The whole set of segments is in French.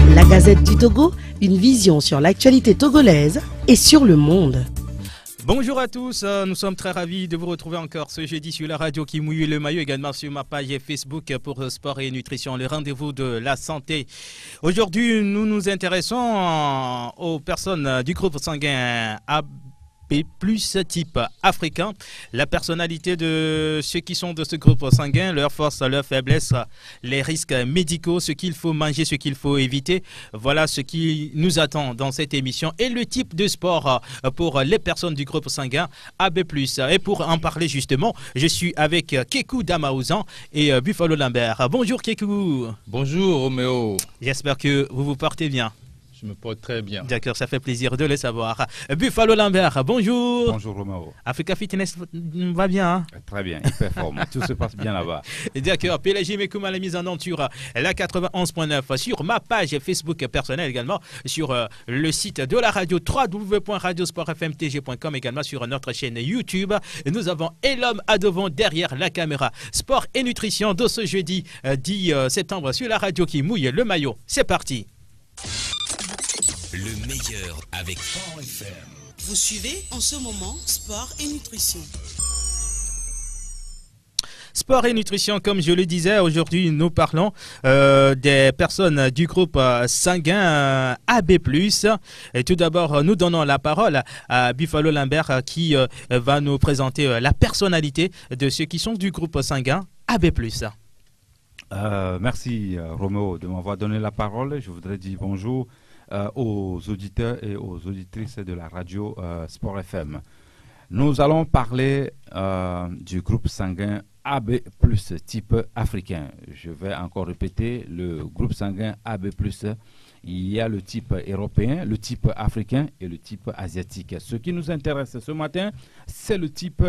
La Gazette du Togo, une vision sur l'actualité togolaise et sur le monde. Bonjour à tous, nous sommes très ravis de vous retrouver encore ce jeudi sur la radio qui mouille le maillot, également sur ma page Facebook pour Sport et Nutrition, le rendez-vous de la santé. Aujourd'hui, nous nous intéressons aux personnes du groupe sanguin AB+, type africain, la personnalité de ceux qui sont de ce groupe sanguin, leurs forces, leurs faiblesses, les risques médicaux, ce qu'il faut manger, ce qu'il faut éviter. Voilà ce qui nous attend dans cette émission et le type de sport pour les personnes du groupe sanguin AB+. Et pour en parler justement, je suis avec Kekou Damaouzan et Buffalo Lambert. Bonjour Kekou. Bonjour Roméo. J'espère que vous vous portez bien. Je me porte très bien. D'accord, ça fait plaisir de le savoir. Buffalo Lambert, bonjour. Bonjour Roméo. Africa Fitness va bien, hein? Très bien, il performe. Tout se passe bien là-bas. D'accord, Pélagie Mekouma, la mise en onde sur la 91.9, sur ma page Facebook personnelle également, sur le site de la radio www.radiosportfmtg.com, également sur notre chaîne YouTube. Nous avons Elom Adovon derrière la caméra. Sport et nutrition de ce jeudi 10 septembre sur la radio qui mouille le maillot. C'est parti. Le meilleur avec Sport FM. Vous suivez en ce moment Sport et Nutrition. Sport et nutrition, comme je le disais, aujourd'hui nous parlons des personnes du groupe sanguin AB+. Et tout d'abord, nous donnons la parole à Buffalo Lambert qui va nous présenter la personnalité de ceux qui sont du groupe sanguin AB+. Merci Roméo de m'avoir donné la parole. Je voudrais dire bonjour aux auditeurs et aux auditrices de la radio Sport FM. Nous allons parler du groupe sanguin AB+, type africain. Je vais encore répéter, le groupe sanguin AB+, il y a le type européen, le type africain et le type asiatique. Ce qui nous intéresse ce matin, c'est le type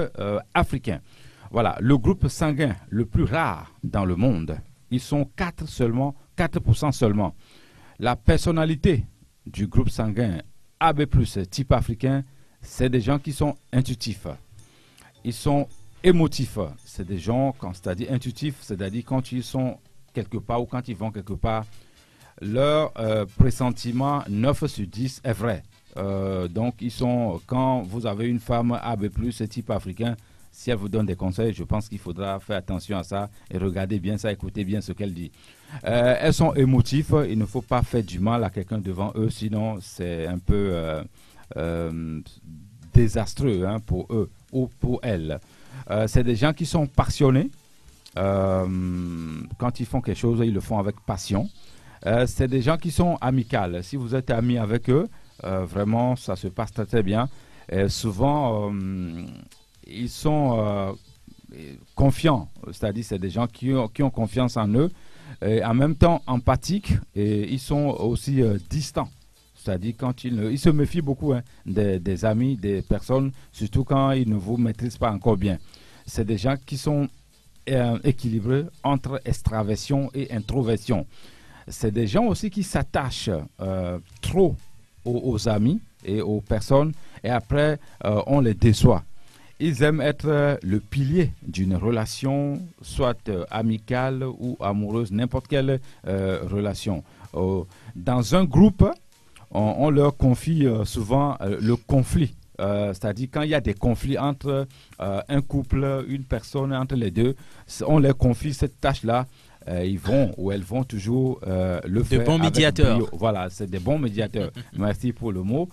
africain. Voilà, le groupe sanguin le plus rare dans le monde. Ils sont 4% seulement. La personnalité du groupe sanguin AB+, type africain, c'est des gens qui sont intuitifs. Ils sont émotifs. C'est des gens, quand c'est-à-dire intuitifs, c'est-à-dire quand ils sont quelque part ou quand ils vont quelque part, leur pressentiment 9 sur 10 est vrai. Donc, ils sont, quand vous avez une femme AB+, type africain, si elle vous donne des conseils, je pense qu'il faudra faire attention à ça et regarder bien ça, écouter bien ce qu'elle dit. Elles sont émotives, il ne faut pas faire du mal à quelqu'un devant eux, sinon c'est un peu désastreux pour eux ou pour elles. C'est des gens qui sont passionnés. Quand ils font quelque chose, ils le font avec passion. C'est des gens qui sont amicales. Si vous êtes amis avec eux, vraiment, ça se passe très, très bien. Et souvent, ils sont confiants, c'est-à-dire c'est des gens qui ont confiance en eux, et en même temps empathiques, et ils sont aussi distants. C'est-à-dire quand ils se méfient beaucoup des amis, des personnes, surtout quand ils ne vous maîtrisent pas encore bien. C'est des gens qui sont équilibrés entre extraversion et introversion. C'est des gens aussi qui s'attachent trop aux amis et aux personnes, et après on les déçoit. Ils aiment être le pilier d'une relation, soit amicale ou amoureuse, n'importe quelle relation. Dans un groupe, on leur confie souvent le conflit. C'est-à-dire quand il y a des conflits entre un couple, une personne, entre les deux, on leur confie cette tâche-là. Ils vont ou elles vont toujours le faire. De bons médiateurs. Voilà, c'est des bons médiateurs. Merci pour le mot.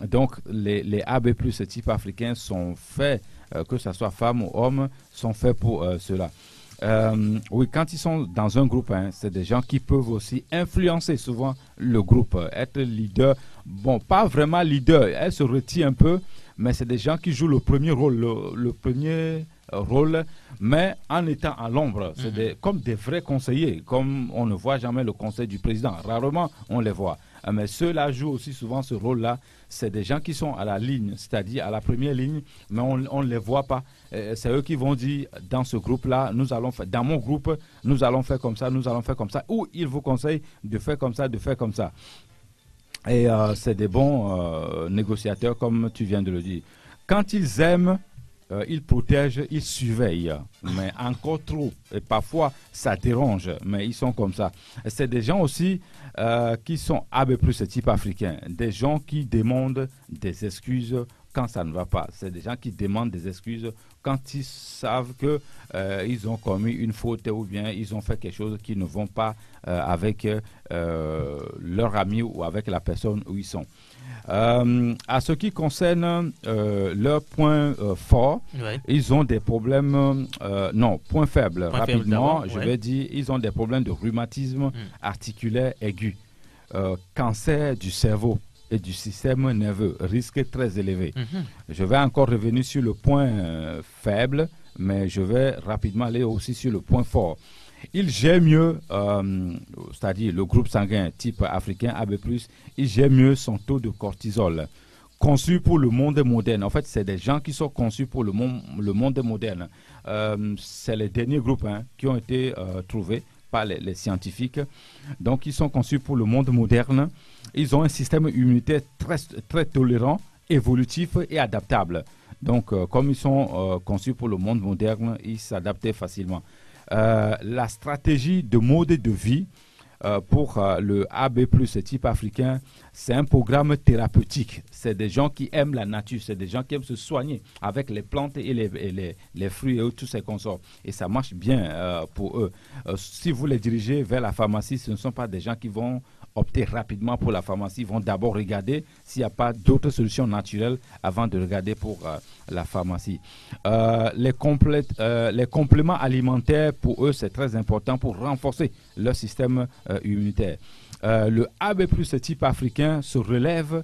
Donc les AB+, ce type africain sont faits, que ce soit femmes ou hommes, sont faits pour cela. Oui, quand ils sont dans un groupe, c'est des gens qui peuvent aussi influencer souvent le groupe, être leader. Bon, pas vraiment leader, elle se retire un peu, mais c'est des gens qui jouent le premier rôle, le premier rôle, mais en étant à l'ombre. C'est comme des vrais conseillers, comme on ne voit jamais le conseil du président. Rarement on les voit. Mais ceux-là jouent aussi souvent ce rôle-là. C'est des gens qui sont à la ligne, c'est-à-dire à la première ligne, mais on ne les voit pas. C'est eux qui vont dire, dans ce groupe-là, nous allons faire, dans mon groupe, nous allons faire comme ça, nous allons faire comme ça. Ou ils vous conseillent de faire comme ça, de faire comme ça. Et c'est des bons négociateurs, comme tu viens de le dire. Quand ils aiment, ils protègent, ils surveillent, mais encore trop. Et parfois, ça dérange, mais ils sont comme ça. Et c'est des gens aussi qui sont AB+, ce type africain. Des gens qui demandent des excuses quand ça ne va pas. C'est des gens qui demandent des excuses quand ils savent qu'ils ont commis une faute ou bien ils ont fait quelque chose qui ne vont pas avec leur ami ou avec la personne où ils sont. À ce qui concerne leurs points forts, ils ont des problèmes, points faibles, rapidement, je vais dire, ils ont des problèmes de rhumatisme articulaire aigu, cancer du cerveau et du système nerveux, risque très élevé. Je vais encore revenir sur le point faible, mais je vais rapidement aller aussi sur le point fort. Il gère mieux, c'est-à-dire le groupe sanguin type africain AB+, il gère mieux son taux de cortisol. Conçu pour le monde moderne. En fait, c'est des gens qui sont conçus pour le monde moderne. C'est les derniers groupes qui ont été trouvés par les scientifiques. Donc, ils sont conçus pour le monde moderne. Ils ont un système immunitaire très, très tolérant, évolutif et adaptable. Donc, comme ils sont conçus pour le monde moderne, ils s'adaptent facilement. La stratégie de mode de vie pour le AB+, type africain, c'est un programme thérapeutique. C'est des gens qui aiment la nature, c'est des gens qui aiment se soigner avec les plantes et les fruits et tous ces consorts. Et ça marche bien pour eux. Si vous les dirigez vers la pharmacie, ce ne sont pas des gens qui vont opter rapidement pour la pharmacie. Ils vont d'abord regarder s'il n'y a pas d'autres solutions naturelles avant de regarder pour la pharmacie. Les compléments alimentaires, pour eux, c'est très important pour renforcer leur système immunitaire. Le AB+, type africain, se relève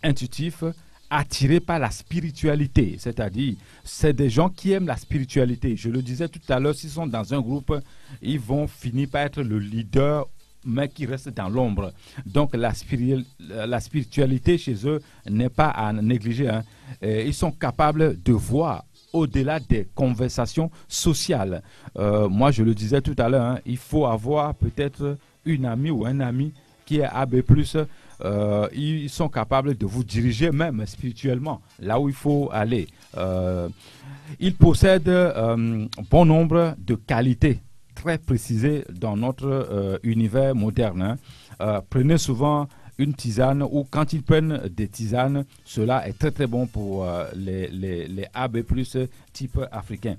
intuitif, attiré par la spiritualité, c'est-à-dire c'est des gens qui aiment la spiritualité. Je le disais tout à l'heure, s'ils sont dans un groupe, ils vont finir par être le leader, mais qui reste dans l'ombre. Donc la spiritualité chez eux n'est pas à négliger. Ils sont capables de voir au-delà des conversations sociales. Moi, je le disais tout à l'heure, il faut avoir peut-être une amie ou un ami qui est AB+. Ils sont capables de vous diriger même spirituellement, là où il faut aller. Ils possèdent bon nombre de qualités très précisées dans notre univers moderne. Prenez souvent une tisane ou quand ils prennent des tisanes, cela est très très bon pour les AB+, type africain.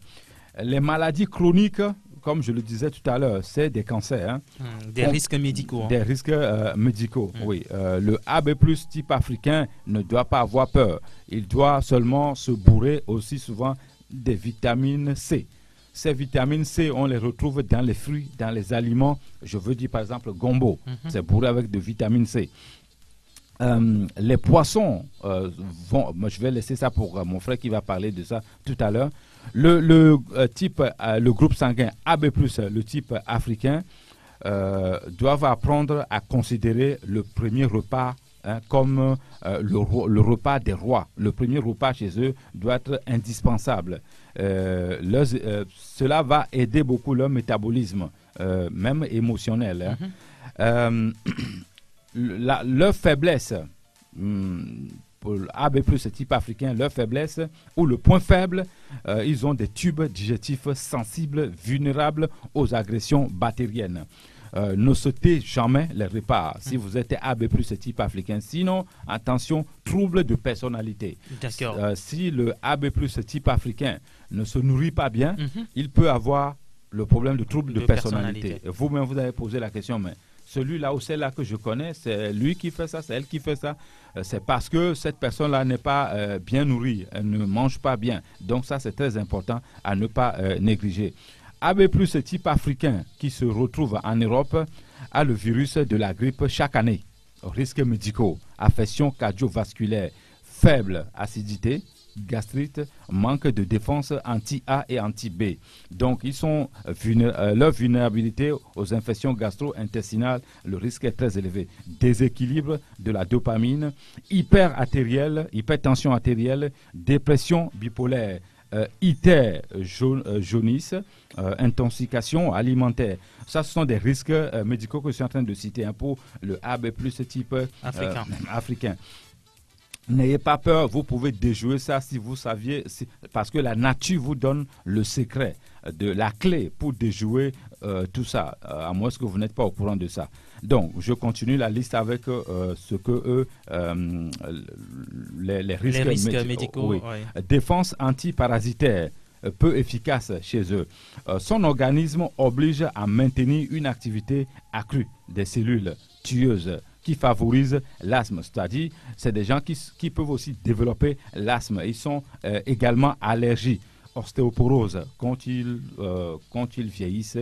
Les maladies chroniques, comme je le disais tout à l'heure, c'est des cancers. Des risques médicaux. Des risques médicaux, oui. Le AB+, type africain ne doit pas avoir peur. Il doit seulement se bourrer aussi souvent des vitamines C. Ces vitamines C, on les retrouve dans les fruits, dans les aliments. Je veux dire par exemple gombo, c'est bourré avec de vitamine C. Les poissons, je vais laisser ça pour mon frère qui va parler de ça tout à l'heure. Le groupe sanguin AB+, le type africain, doivent apprendre à considérer le premier repas comme le repas des rois. Le premier repas chez eux doit être indispensable. Cela va aider beaucoup leur métabolisme, même émotionnel. Leur faiblesse, pour AB+, ce type africain, leur faiblesse, ou le point faible, ils ont des tubes digestifs sensibles, vulnérables aux agressions bactériennes. Ne sautez jamais les repas si vous êtes AB+, ce type africain. Sinon, attention, trouble de personnalité. D'accord. Si le AB+, ce type africain ne se nourrit pas bien, il peut avoir le problème de trouble de personnalité. Vous-même, vous avez posé la question, mais celui-là ou celle-là que je connais, c'est lui qui fait ça, c'est elle qui fait ça. C'est parce que cette personne-là n'est pas bien nourrie, elle ne mange pas bien. Donc ça, c'est très important à ne pas négliger. AB+, ce type africain qui se retrouve en Europe a le virus de la grippe chaque année. Risques médicaux, affections cardiovasculaires, faible acidité, gastrite, manque de défense anti-A et anti-B. Donc, leur vulnérabilité aux infections gastro-intestinales, le risque est très élevé. Déséquilibre de la dopamine, hypertension artérielle, dépression bipolaire, jaunisse, intoxication alimentaire. Ça, ce sont des risques médicaux que je suis en train de citer pour le AB+, type africain. N'ayez pas peur, vous pouvez déjouer ça si vous saviez, parce que la nature vous donne le secret, la clé pour déjouer tout ça, à moins que vous n'êtes pas au courant de ça. Donc, je continue la liste avec ce que les risques médicaux. Oui. Ouais. Défense antiparasitaire, peu efficace chez eux. Son organisme oblige à maintenir une activité accrue des cellules tueuses qui favorisent l'asthme. C'est-à-dire, c'est des gens qui peuvent aussi développer l'asthme. Ils sont également allergiques. Ostéoporose, quand ils vieillissent,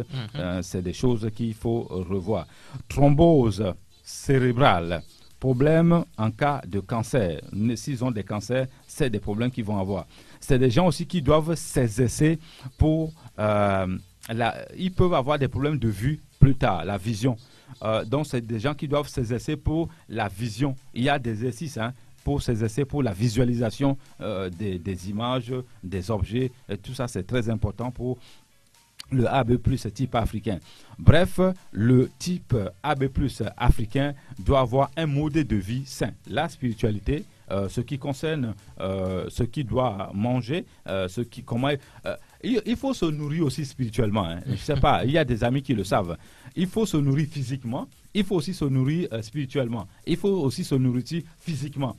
c'est des choses qu'il faut revoir. Thrombose cérébrale, problème en cas de cancer. S'ils ont des cancers, c'est des problèmes qu'ils vont avoir. C'est des gens aussi qui doivent s'exercer pour... ils peuvent avoir des problèmes de vue plus tard, la vision. Donc, c'est des gens qui doivent s'exercer pour la vision. Il y a des exercices pour s'exercer pour la visualisation des images, des objets. Et tout ça, c'est très important pour le AB+, type africain. Bref, le type AB+, africain doit avoir un mode de vie sain. La spiritualité, ce qui concerne ce qu'il doit manger, il faut se nourrir aussi spirituellement. Je ne sais pas, il y a des amis qui le savent. Il faut se nourrir physiquement, il faut aussi se nourrir spirituellement. Il faut aussi se nourrir physiquement.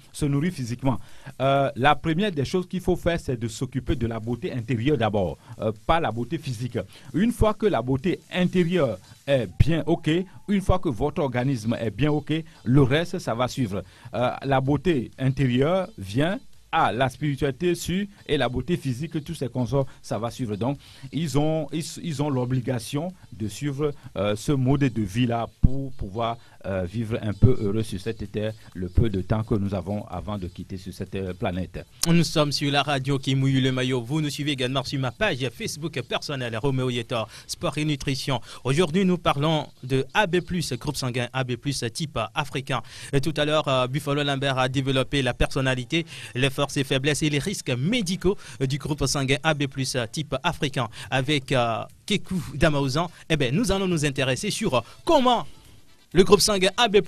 La première des choses qu'il faut faire, c'est de s'occuper de la beauté intérieure d'abord, pas la beauté physique. Une fois que la beauté intérieure est bien OK, une fois que votre organisme est bien OK, le reste, ça va suivre. La beauté intérieure vient à la spiritualité suit et la beauté physique, tous ces consorts, ça va suivre. Donc, ils ont l'obligation de suivre ce mode de vie-là pour pouvoir vivre un peu heureux sur cette terre le peu de temps que nous avons avant de quitter sur cette planète. Nous sommes sur la radio qui mouille le maillot. Vous nous suivez également sur ma page Facebook personnelle, Roméo Yetor, Sport et Nutrition. Aujourd'hui, nous parlons de AB+, groupe sanguin AB+, type africain. Et tout à l'heure, Buffalo Lambert a développé la personnalité, les forces et faiblesses et les risques médicaux du groupe sanguin AB+, type africain. Avec Kekou Damaouzan, nous allons nous intéresser sur comment le groupe sanguin AB+,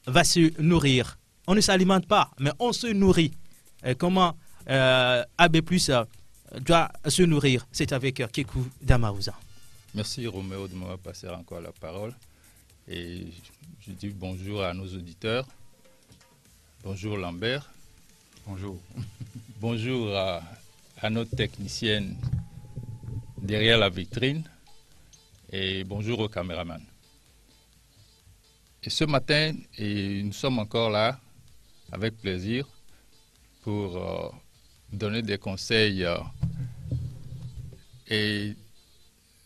va se nourrir. On ne s'alimente pas, mais on se nourrit. Comment AB+, doit se nourrir? C'est avec Kekou Damaouzan. Merci Roméo de m'avoir passé encore la parole. Et je dis bonjour à nos auditeurs. Bonjour Lambert. Bonjour. Bonjour à notre technicienne derrière la vitrine. Et bonjour au caméraman. Et ce matin, nous sommes encore là, avec plaisir, pour donner des conseils et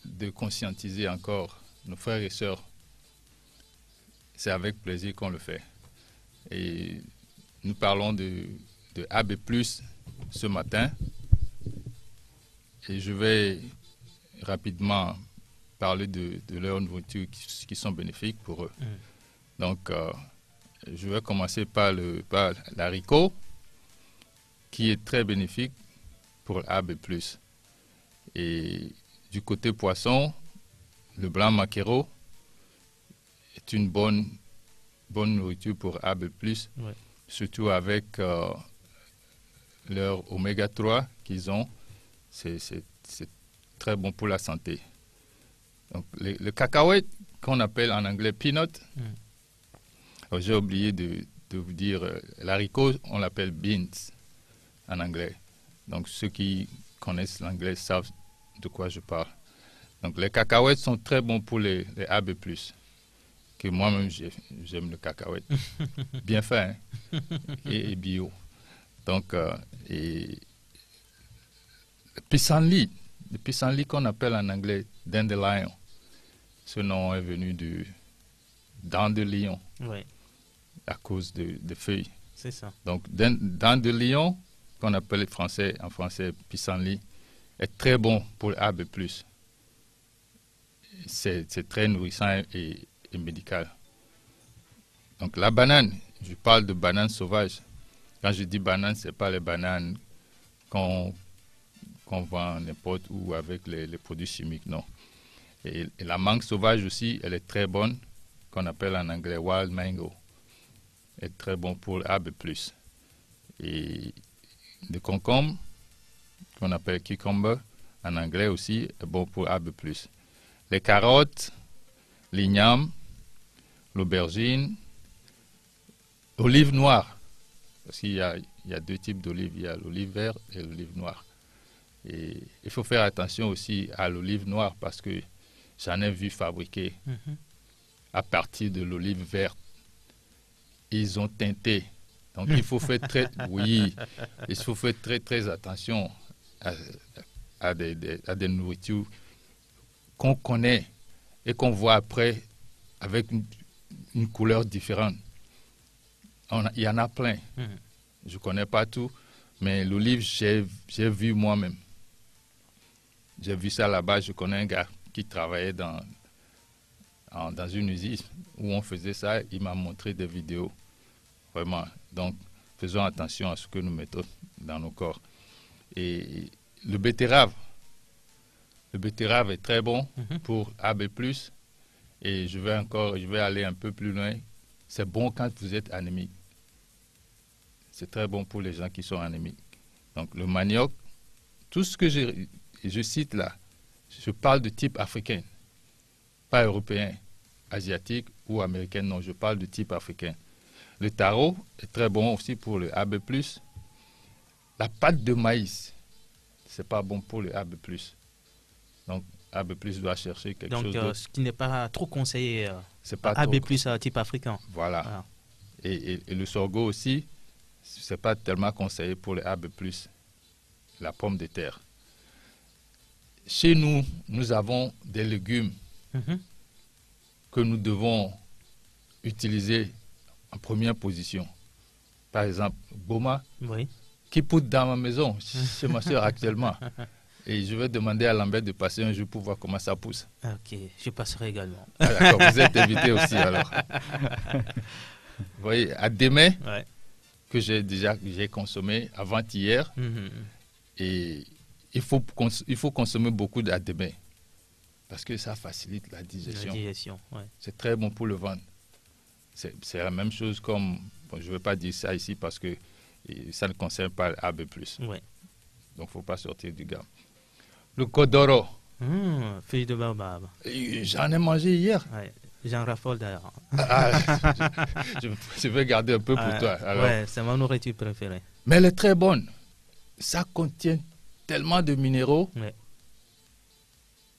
de conscientiser encore nos frères et sœurs. C'est avec plaisir qu'on le fait. Et nous parlons de AB+, ce matin. Et je vais rapidement parler de leurs nourritures qui sont bénéfiques pour eux. Donc, je vais commencer par l'haricot, qui est très bénéfique pour AB+. Et du côté poisson, le blanc maquereau est une bonne nourriture pour AB+, surtout avec leur oméga 3 qu'ils ont. C'est très bon pour la santé. Donc, le cacahuète, qu'on appelle en anglais peanut, j'ai oublié de vous dire, l'haricot, on l'appelle beans en anglais. Donc, ceux qui connaissent l'anglais savent de quoi je parle. Donc, les cacahuètes sont très bons pour les AB+. Que moi-même, j'aime le cacahuète. Bien fait, hein? et bio. Donc, et le pissenlit qu'on appelle en anglais dandelion. Ce nom est venu de dents de lion, à cause de feuilles. C'est ça. Donc, dents de lion, qu'on appelle en français pissenlit, est très bon pour AB+. C'est très nourrissant et médical. Donc, la banane, je parle de banane sauvage. Quand je dis banane, ce n'est pas les bananes qu'on vend n'importe où avec les produits chimiques, non. Et la mangue sauvage aussi, elle est très bonne, qu'on appelle en anglais wild mango. Elle est très bon pour AB+. Et le concombre, qu'on appelle cucumber en anglais aussi, est bon pour AB+. Les carottes, l'igname, l'aubergine, l'olive noire. Parce qu'il y a 2 types d'olives, il y a l'olive verte et l'olive noire. Et il faut faire attention aussi à l'olive noire parce que j'en ai vu fabriquer à partir de l'olive verte. Ils ont teinté. Donc il faut faire très attention à des nourritures qu'on connaît et qu'on voit après avec une couleur différente. Il y en a plein. Je ne connais pas tout, mais l'olive, j'ai vu moi-même. J'ai vu ça là-bas. Je connais un gars qui travaillait dans une usine où on faisait ça. Il m'a montré des vidéos. Vraiment. Donc, faisons attention à ce que nous mettons dans nos corps. Et le betterave. Le betterave est très bon pour AB+. Et je vais aller un peu plus loin. C'est bon quand vous êtes anémique. C'est très bon pour les gens qui sont anémiques. Donc, le manioc, tout ce que je cite là, je parle de type africain, pas européen, asiatique ou américain, non, je parle de type africain. Le taro est très bon aussi pour le AB+. La pâte de maïs, c'est pas bon pour le AB+. Donc, AB+, doit chercher quelque chose d'autre. Ce qui n'est pas trop conseillé, c'est pas AB+, trop. type africain. Voilà. Et le sorgho aussi, c'est pas tellement conseillé pour le AB+, la pomme de terre. Chez nous, nous avons des légumes que nous devons utiliser en première position. Par exemple, Boma, qui pousse dans ma maison, chez ma soeur actuellement. Et je vais demander à Lambert de passer un jour pour voir comment ça pousse. Ok, je passerai également. Ah, d'accord, vous êtes invité aussi alors. Vous voyez, à demain, que j'ai consommé avant-hier, et il faut consommer beaucoup d'adémé parce que ça facilite la digestion. C'est très bon pour le ventre. C'est la même chose comme, bon, je ne vais pas dire ça ici parce que ça ne concerne pas AB+. Donc il ne faut pas sortir du gamme. Le kodoro. Feuille de baobab. J'en ai mangé hier. J'en raffole d'ailleurs. Je vais garder un peu pour toi. Alors. C'est ma nourriture préférée. Mais elle est très bonne. Ça contient tellement de minéraux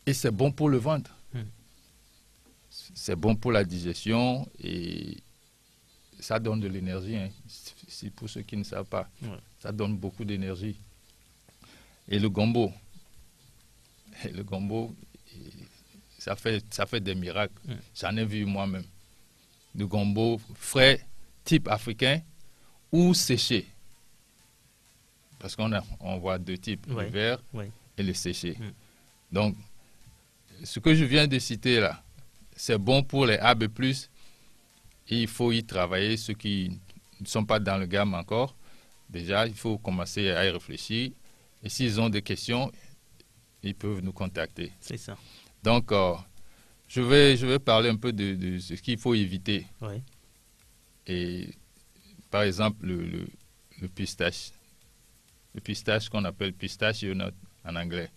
et c'est bon pour le ventre. C'est bon pour la digestion et ça donne de l'énergie. C'est pour ceux qui ne savent pas. Ça donne beaucoup d'énergie. Et le gombo. Ça fait des miracles. J'en ai vu moi-même. Le gombo frais, type africain ou séché. Parce qu'on voit 2 types, le vert et le séché. Donc, ce que je viens de citer là, c'est bon pour les AB+. Et il faut y travailler. Ceux qui ne sont pas dans le gamme encore, déjà, il faut commencer à y réfléchir. Et s'ils ont des questions, ils peuvent nous contacter. C'est ça. Donc, je vais parler un peu de ce qu'il faut éviter. Et par exemple, le pistache. Le pistache qu'on appelle pistachio nut en anglais.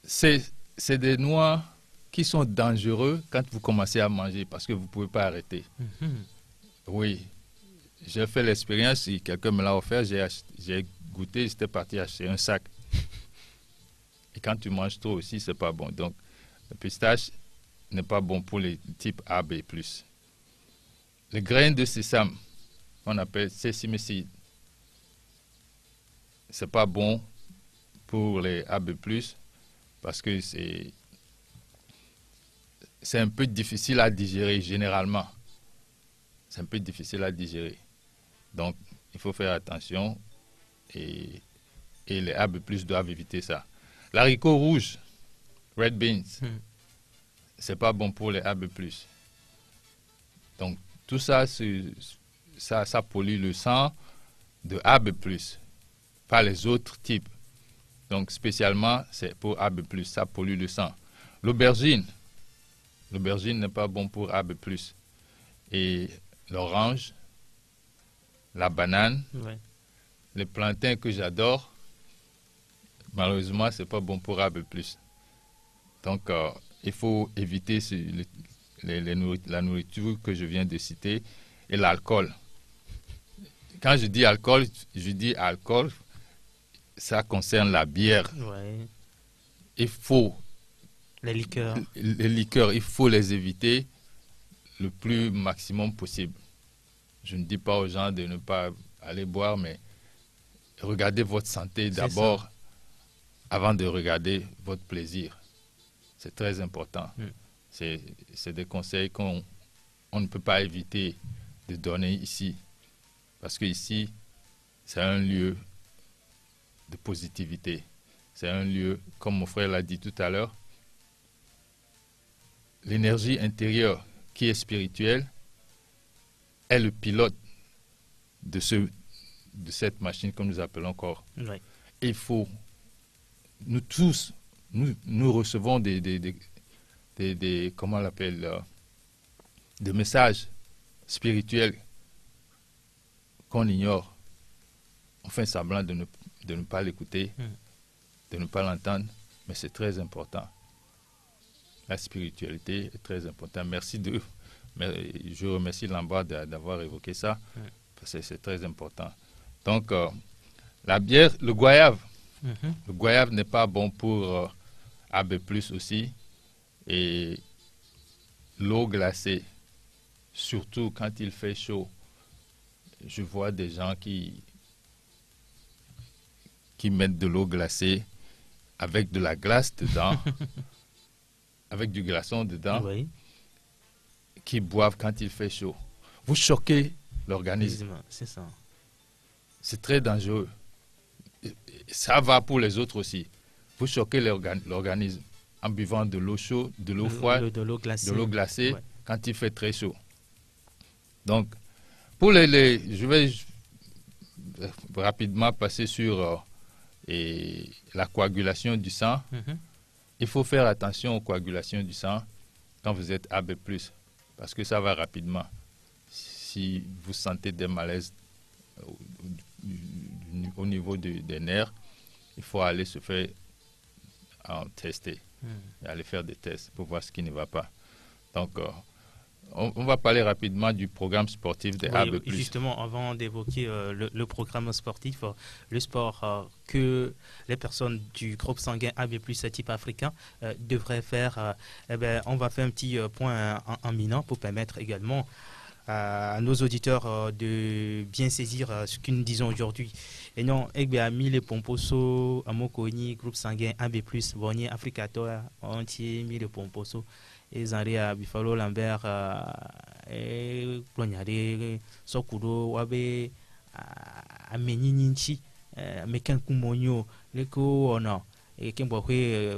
C'est des noix qui sont dangereux quand vous commencez à manger parce que vous ne pouvez pas arrêter. Oui, j'ai fait l'expérience, si quelqu'un me l'a offert, j'ai goûté, j'étais parti acheter un sac. Et quand tu manges trop aussi, c'est pas bon. Donc, le pistache n'est pas bon pour les types AB+. Les graines de sésame, qu'on appelle sesame seed, c'est pas bon pour les AB+, parce que c'est un peu difficile à digérer généralement. C'est un peu difficile à digérer. Donc, il faut faire attention et les AB+, doivent éviter ça. L'haricot rouge, red beans, c'est pas bon pour les AB+. Donc, tout ça, ça pollue le sang de AB+, pas les autres types. Donc, spécialement, c'est pour AB+, ça pollue le sang. L'aubergine n'est pas bon pour AB+. Et l'orange la banane, Ouais. les plantains que j'adore. Malheureusement, c'est pas bon pour AB+. Donc, il faut éviter la nourriture que je viens de citer et l'alcool. Quand je dis alcool, ça concerne la bière. Ouais. Il faut Les liqueurs. les liqueurs, il faut les éviter le plus maximum possible. Je ne dis pas aux gens de ne pas aller boire, mais regardez votre santé d'abord avant de regarder votre plaisir. C'est très important. C'est des conseils qu'on ne peut pas éviter de donner ici. Parce que ici, c'est un lieu de positivité. C'est un lieu, comme mon frère l'a dit tout à l'heure, l'énergie intérieure qui est spirituelle est le pilote de cette machine que nous appelons corps. Ouais. Il faut, nous tous, nous recevons des comment on l'appelle, des messages spirituels qu'on ignore. On fait semblant de ne pas l'écouter, de ne pas l'entendre, mais c'est très important. La spiritualité est très importante. Je remercie Lambert d'avoir évoqué ça, parce que c'est très important. Donc, la bière, le goyave. Le goyave n'est pas bon pour AB+, aussi. Et l'eau glacée, surtout quand il fait chaud. Je vois des gens qui mettent de l'eau glacée avec de la glace dedans, avec du glaçon dedans, Oui. qui boivent quand il fait chaud. Vous choquez l'organisme. C'est ça. C'est très dangereux. Ça va pour les autres aussi. Vous choquez l'organisme en buvant de l'eau chaude, de l'eau froide, de l'eau glacée, glacée ouais. Quand il fait très chaud. Donc, pour je vais rapidement passer sur la coagulation du sang. Il faut faire attention aux coagulations du sang quand vous êtes AB+, parce que ça va rapidement. Si vous sentez des malaises au niveau des nerfs, il faut aller se faire tester, aller faire des tests pour voir ce qui ne va pas. Donc, on va parler rapidement du programme sportif des AB+. Justement, avant d'évoquer le programme sportif, le sport que les personnes du groupe sanguin AB+, type africain, devraient faire, on va faire un petit point en minant pour permettre également à nos auditeurs de bien saisir ce que nous disons aujourd'hui. Et non, Ami les Pomposo, Amokoni, groupe sanguin AB+, Bornier, Africator, entier, mis les Pomposo. Ezari à Buffalo Lambert et Clognare Sokudo Wabe a Meninchi Mekan Kumonyo Leko ono et Kembokwe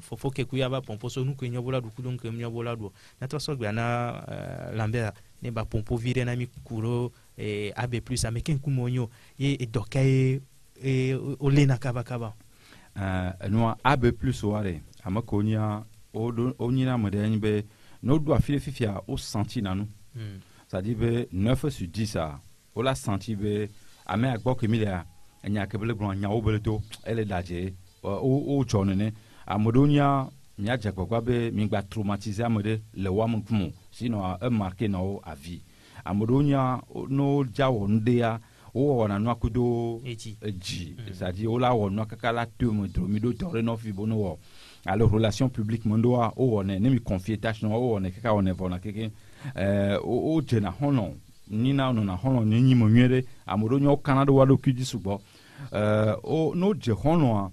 Fofo Kekuyaba Pomposo nous que Nyobola du Kudon que Nyobola do Nato Sogbana Lambert Neba Pompo Virenami Kuro et AB plus Mekan Kumonyo et Dokae et Olena Kabakaba no AB plus ware Amakonia o nyina moderne be no do afile fifia o senti nanu ça dit be 9 sur 10 a o la senti be ame agbo kemilia enya kebele gron nya obeleto ele daje o jonne amodonia nya jakwa be mi gba traumatiser amode le wa mfumo sinon a marqué no a vie amodonia no jawo ndea o wana no akudo eji ça dit o la wona kakala tumo dromido tore no fibono wo alors relations publiques mondoa o on est ne mi confier tâche no o on est kaka on est vona keke o jena hono nina no na hono nyi mo nwere amodo nyo Canada wado kudi subo o no je hono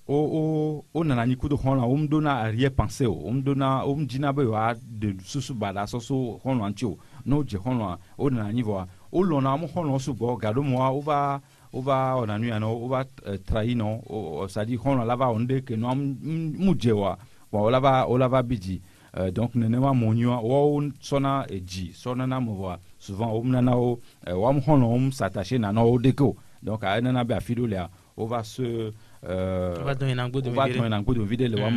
o nana ni kudo hono o mdona arrière pensée o mdona o mdina be wa de susu bada so hono antio no je hono o nana ni vo o lona mo hono subo gado mo o va on a nu ano o va trahi no o ça dit on la va onde que no mujewa o la va biji donc ne wa monyo o sona eji sona na mo souvent o nana o wa mo hono s'attacher na no deko donc a nana be afidolia o va se on va donner un goût de vide le wa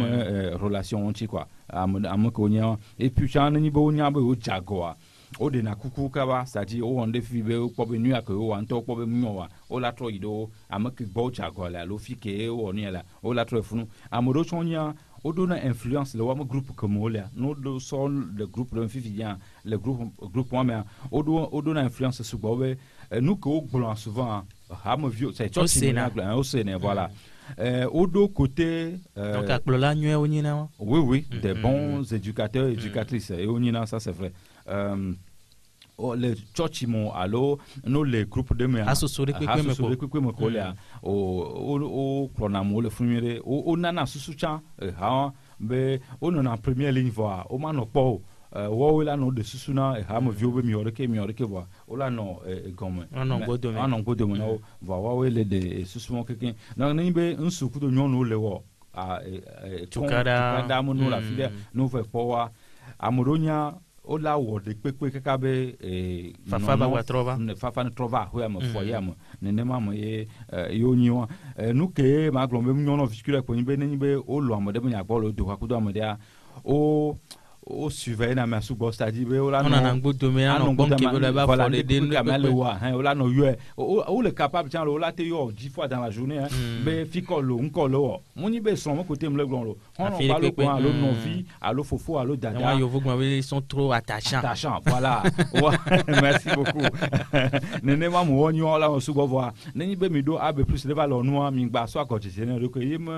relation onti quoi am ko nya et puis chan ni bo nya be o jagoa o de na kuku kaba c'est-à-dire o onde fi be o pobe nu ak o anto pobe mu wa o la tro ido amaki bo cha go la lo fi ke o ni la o la tro funu amodo chonya o do na influence le wa mo groupe comme o la no do so le groupe de fi bien le groupe moi mais o do na influence sur bobe nous que o blanc souvent ha mo vieux c'est au Sénégal voilà au d'autre côté donc à la nuit au Nina oui des bons éducateurs éducatrices et au Nina ça c'est vrai les churchimon allo no les groupes de mais associé que me coller au pronamo le fumier au nana susucha ha be on en première ligne voir au manopo wo la no de susuna ha mo vieux mi oreke voir o la no gomme non godo mo no wo le de susumo quelqu'un non ni be nsuku do nyon no le wo tukada mo no la fide no fait power amoronya o la wo de pepe kakabe fafa ba wa trova fafa ne trova ho ya mo foya mo ne ma mo yo nyiwa nu ke ma glombe mu nyono fiscule ko nbe ne be o lo amode mo nya gbolo do kwa kudo amode a o surveiller na ma subo c'est-à-dire o la no on a ngbodo me na ngom ke be ba for de le wa o la no yo o le capable tiens o la te yo 10 fois dans la journée be fikolo nkolo mo ni be son mo côté me le glon lo on va le coin lo non vie allo fofo allo dada moi yo vous ils sont trop attachants voilà merci beaucoup nene ma mo wonyo la on subo voir neni be mi do abe plus le valeur no mi gba so akoti se ne ko yim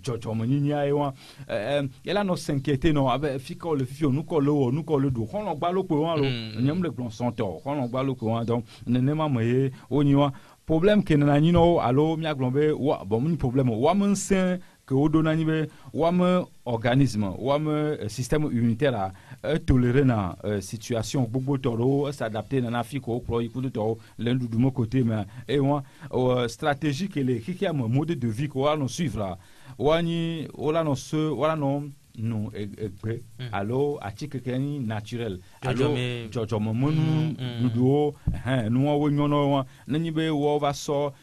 jojo mo ni ai wa et là no s'inquiéter non avec fikolo nous collons do on gba lo pe won lo nyam le glon sonto on gba lo pe won donc nene ma moye oniwa problème que na ni no allo mi aglombe wa bon mon problème wa mon sein que o do na ni be wa mon organisme wa mon système immunitaire a toléré na situation gbogbo toro s'adapter na Afrique au pro ikudu to lendu du mon côté mais et moi stratégie que les qui a mode de vie qu'on va suivre wani ola no se wala no non egbe allo article keni naturel allo jojo momonu nudo nu wo nyono nani be wo va so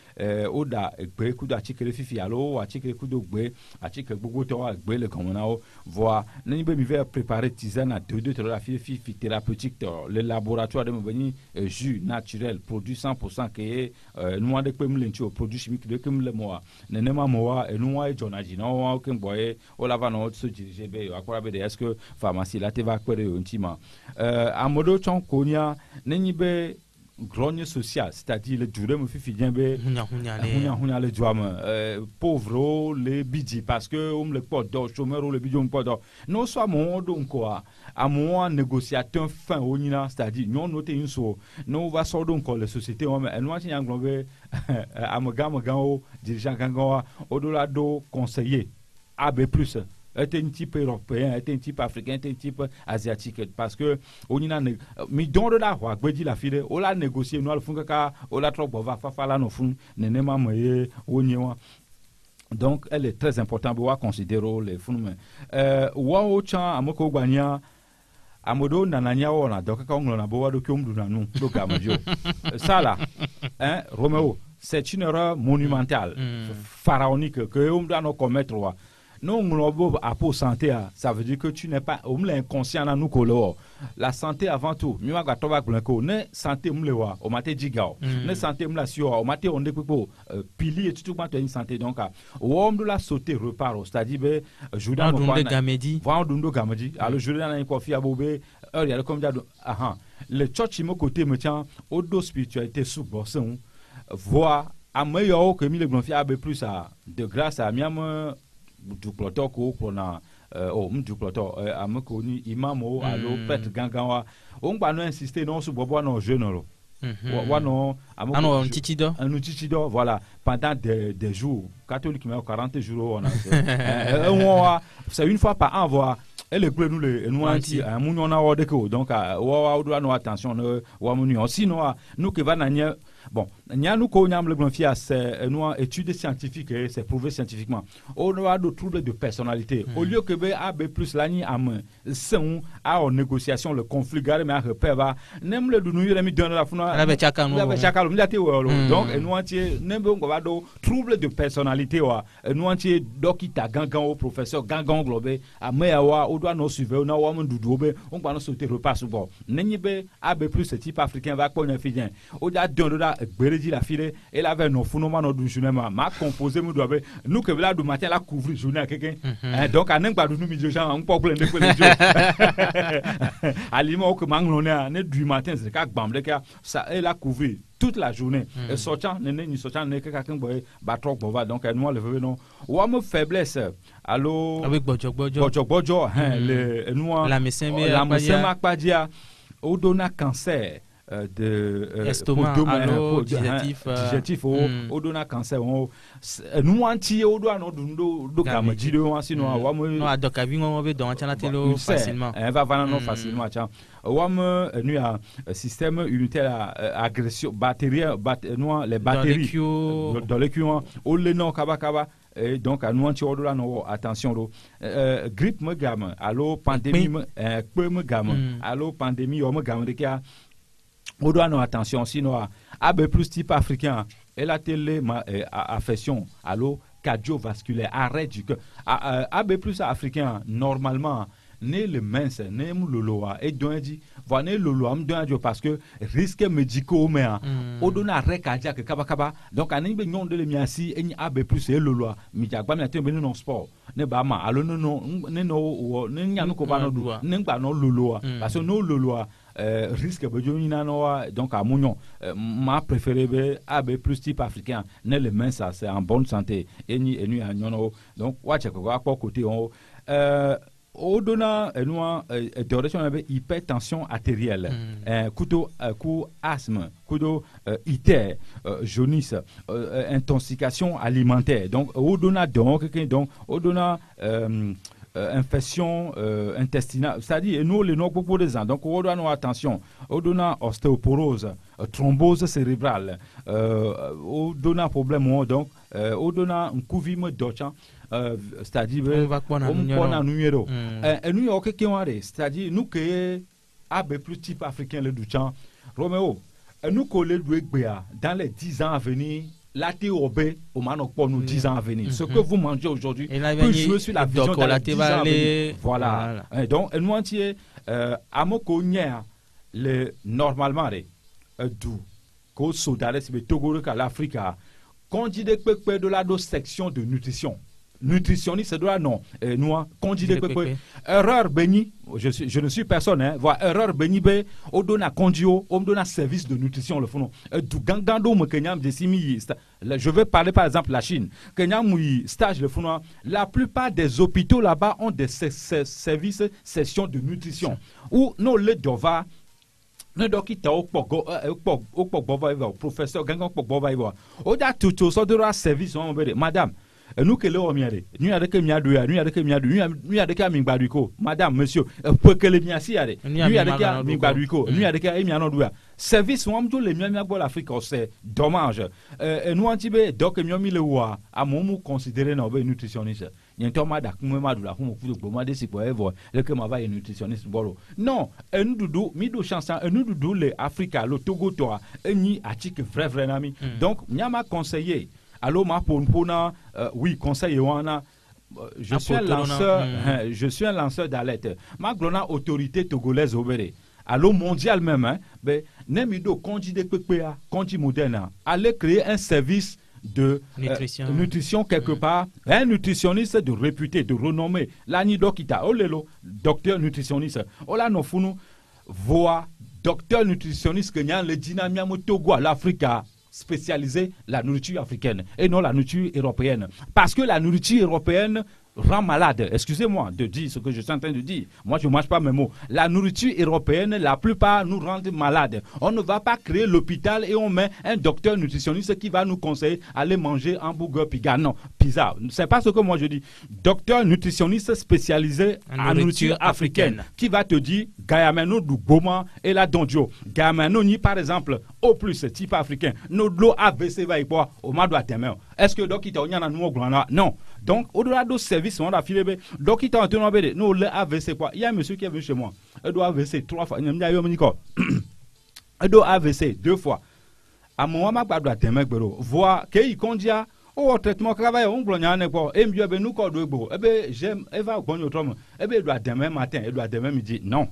oda egbe kudo article fifi allo article kudo gbe article gbogbo to egbe le comme na o voir nani be mi vais préparer tisane à 2 la fifi thérapeutique le laboratoire de mobeni jus naturel produit 100% que nous de pem lenti au produit chimique de kem le moa nenema moa et nous jonaji no o kem boye o lava no so GB akora be est-ce que pharmacie la te va kwere intima amodo chon konya neni be grogne social c'est-à-dire le duré me fifi bien be hunya le joam pauvre les bidji parce que le pot do chômeur le bidji on pot do non soit mon donc quoi à mon négociateur fin onina c'est-à-dire non noter une so non va sortir donc les sociétés on et nous ti englober amaga o dirigeant gango au dollar do conseiller AB+ était un type européen, était un type africain, était un type asiatique parce que on y a mi don de la roi gbeji la fille on l'a négocié nous le fun ka on l'a trop bova fa la no fun nenema moye onyewa donc elle est très importante pour considérer les fun wa o chan amoko gbania amodo nananya ona donc ka nglo na bo wa do kyomdu na nu do ka majo ça là hein Roméo c'est une erreur monumentale pharaonique que on doit nous commettre. Non, à pour santé, ça veut dire que tu n'es pas inconscient dans nous colo. La santé avant tout. Mieux à toba blanco. Ne santé mlewa. Au maté digao. Ne santé mlasio. Au maté on découpe pili et tout le une santé donc. Au homme de la sauter repart. C'est-à-dire be joudan mo kwa gamedi. Voir dundo gamedi. Alors je dans une coffee à bobé. Il y a comme diado. Le church mo côté me tient au dos spiritualité sous bosson. Voir à meilleur que mi le glonfi AB+ de grâce à miam du ploto ko na du ploto ameko ni imamo alo pet ganganwa on gba no insister non sur bobo no jeune lo wa no ameko un titido voilà pendant des jours catholique mais 40 jours on a c'est une fois par an voir et le nous le nous anti on a donc wa do no attention wa munu sinon nous que va na bon Nous c'est une étude scientifique, c'est prouvé scientifiquement. On a des troubles de personnalité. Au lieu que AB plus l'année à main, c'est en négociation le conflit garé mais à repère nem le nous yere mi donne la funa la chakalo mi donc nous entier nem on va do trouble de personnalité wa nous entier dokita gangan au professeur gangan globé a meyawa o doit nous suivre na wa mundudu be on va nous sauter repas souvent nenyibe AB plus ce type africain va ko na fidien o da donne da gbereji la file et la veille no funoma no du journée ma composé mu doit be nous que là du matin la couvrir journée quelqu'un donc anen gba du nous mi gens on pas plein de aliment que manglona ne du matin c'est qu'à bamble ça elle a couvert toute la journée et sortant ni sortant ne que quelqu'un boy batro bova donc nous le veut non ou am faiblesse allo avec bojo le nous la mesema akpadia ou donna cancer de estomac digestif au donna cancer nous anti au doit no do gamaji de sinon wa mo no adoka bi ngo be don chana telo facilement va non facilement tiens wa mo nu a système unitaire agression bactérien les bactéries dans les cuits au le non kaba et donc à nous anti au doit no attention grippe me gamme allo pandémie me gamme allo pandémie o me gamme de kia on doit nos attention sinon AB plus type africain et la télé affection allo cardiovasculaire arrêt du cœur AB plus africain normalement né le mince né le loa et donc dit voilà le loa me parce que risque médicaux mais on donne arrêt cardiaque kaba donc anin be nyon de le miasi et AB plus et le loa mi jagba mi atembe non sport ne ba ma allo non ne nyanu ko ba no du ne gba no le loa parce que no le loa risque donc à Mounion ma préférée AB plus type africain ne le main ça c'est en bonne santé et ni donc watch quoi côté on au donna direction avec hypertension artérielle couteau coup asthme couteau iter jaunisse intoxication alimentaire donc au donna donc au donna infection intestinale, c'est-à-dire nous les non pour des ans. Donc on doit avoir attention. On donne ostéoporose, thrombose cérébrale, on donne un problème donc on donne un couviment d'ocha, c'est-à-dire on va prendre un numéro. Et nous ok qui on c'est-à-dire nous que AB plus type africain le douchan. Roméo, nous coller dans les 10 ans à venir. La TOB au Manok pour nous 10 ans à venir. Ce que vous mangez aujourd'hui peut jouer sur la vision de la 10 ans à venir. Voilà. Donc, nous entiers, à mon connaître, normalement, d'où, qu'au Soudan, c'est Togo, qu'à l'Afrique, quand on dit de la section de nutrition. Nutritionniste, c'est de la non. Nous, quand on dit erreur béni, je ne suis personne, voilà, erreur béni, on donne à condio, on donne un service de nutrition, le fond. Du gangando, je vais parler par exemple de la Chine. Stage, le fond, la plupart des hôpitaux là-bas ont des services, sessions de nutrition. Où nous, le dova, ne dokita professeur gangan o da tuto so de service on madame nous que le omiare nous avec miadu nous avec mingbaduko madame monsieur pour que le miasi are nous avec mingbaduko nous avec emiano doua service on tout le miami pour l'Afrique c'est dommage nous antibe donc miomi le wa amomu considérer na nutritionniste nyentoma da kuma du la humo fudo boma de sipo evo le que ma va nutritionniste bolo non nous dudu mi do chance nous dudu le Africa le Togo toi ni atique vrai nami donc nyama conseiller allo ma pona oui conseiller wana je suis un lanceur d'alerte ma glona autorité togolaise obéré allo mondial même ben nemido konji de pepea konji moderna aller créer un service de nutrition quelque part un nutritionniste de réputé de renommée lani dokita olelo docteur nutritionniste ola no funu voa docteur nutritionniste que nyan le dinamia Togo à l'Afrique spécialisé la nourriture africaine et non la nourriture européenne parce que la nourriture européenne rend malade. Excusez-moi de dire ce que je suis en train de dire. Moi, je ne mange pas mes mots. La nourriture européenne, la plupart nous rendent malades. On ne va pas créer l'hôpital et on met un docteur nutritionniste qui va nous conseiller d'aller manger hamburger, pizza. C'est pas ce que moi je dis. Docteur nutritionniste spécialisé en nourriture africaine qui va te dire Gayameno du Goma et la Dondio. Gayameno ni par exemple au plus type africain no l'eau AVC va y quoi au mado à tes mains est-ce que donc il t'a on nous grand non donc au-delà de service on a filé donc il t'a en tenant bébé nous le AVC quoi il y a un monsieur qui est venu chez moi il doit AVC 3 fois il doit AVC 2 fois à mon moment pas doit tes mains voir qu'il conduit au traitement travail on glonia ne quoi et mieux ben nous quoi de beau j'aime Eva bon autrement doit demain matin et doit demain midi non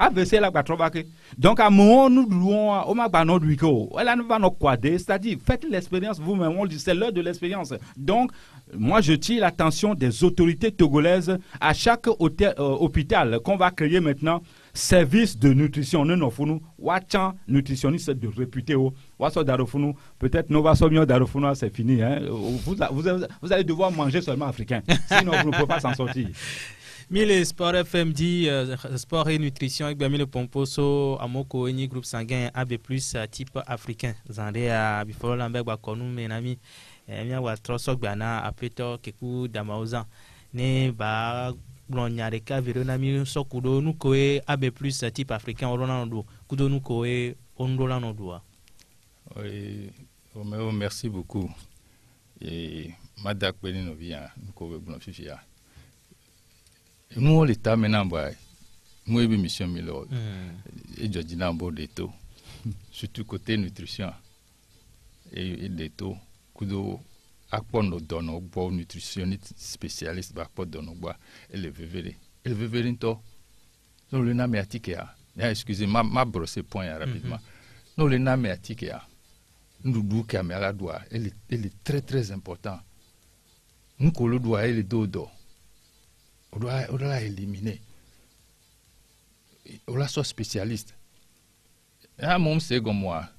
AVC la pas trop baqué donc à mon nous louons au magba notre week-end elle ne va pas quoi c'est-à-dire faites l'expérience vous-même on dit c'est l'heure de l'expérience donc moi je tire l'attention des autorités togolaises à chaque hôpital qu'on va créer maintenant service de nutrition non funu wachan nutritionniste de réputé waso darofunu peut-être nova somio darofunu c'est fini hein vous allez devoir manger seulement africain sinon vous ne pouvez pas s'en sortir. Mille Sport FM dit sport et nutrition avec bien le pomposo amoko eni groupe sanguin AB+ type africain zande a bifolo lambe gba konu menami mia wa trosok bana apeto keku damauzan ne ba blonyare ka veronami sokudo nukoe AB+ type africain olonando kudo nukoe ondolano doa. Oui, merci beaucoup et madak beni no via nukoe blonfifia. Nous, l'État, maintenant, nous, avons mission Milo, et je dis d'eto, surtout côté nutrition, et d'eto, kudo, akpon no dono, bo nutritionniste spécialiste, bakpon dono, et le vevere. Et le vevere, nous, le name atikea, excusez-moi, ma brosse point rapidement. Nous, le name atikea, nous, d'où kamela doit, elle est très, très important. Nous, qu'on le doit, elle est dodo. On doit éliminer. On doit soit spécialiste. Un moment c'est comme moi.